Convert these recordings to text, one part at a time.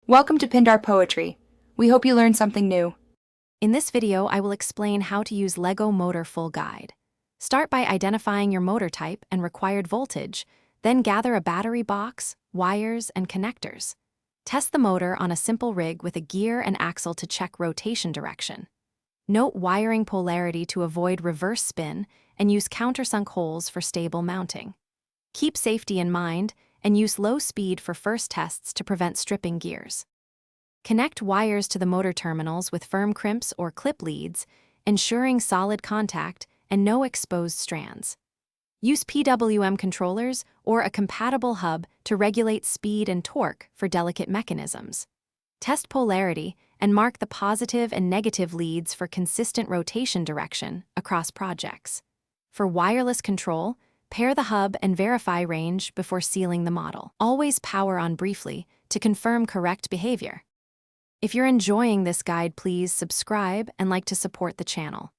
Welcome to Pindar Poetry. We hope you learned something new. In this video, I will explain how to use Lego Motor Full Guide. Start by identifying your motor type and required voltage, then gather a battery box, wires, and connectors. Test the motor on a simple rig with a gear and axle to check rotation direction. Note wiring polarity to avoid reverse spin and use countersunk holes for stable mounting. Keep safety in mind and use low speed for first tests to prevent stripping gears. Connect wires to the motor terminals with firm crimps or clip leads, ensuring solid contact and no exposed strands. Use PWM controllers or a compatible hub to regulate speed and torque for delicate mechanisms. Test polarity and mark the positive and negative leads for consistent rotation direction across projects. For wireless control, pair the hub and verify range before sealing the model. Always power on briefly to confirm correct behavior. If you're enjoying this guide, please subscribe and like to support the channel.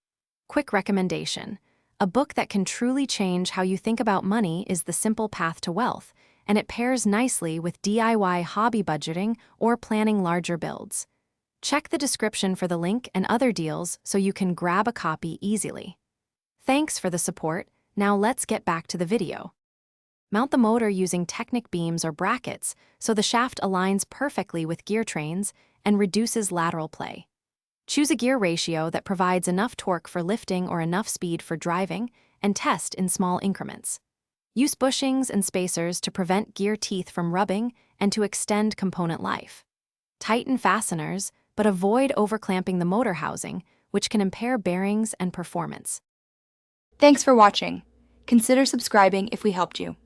Quick recommendation: a book that can truly change how you think about money is The Simple Path to Wealth, and it pairs nicely with DIY hobby budgeting or planning larger builds. Check the description for the link and other deals so you can grab a copy easily. Thanks for the support. Now let's get back to the video. Mount the motor using Technic beams or brackets so the shaft aligns perfectly with gear trains and reduces lateral play. Choose a gear ratio that provides enough torque for lifting or enough speed for driving, and test in small increments. Use bushings and spacers to prevent gear teeth from rubbing and to extend component life. Tighten fasteners, but avoid overclamping the motor housing, which can impair bearings and performance. Thanks for watching. Consider subscribing if we helped you.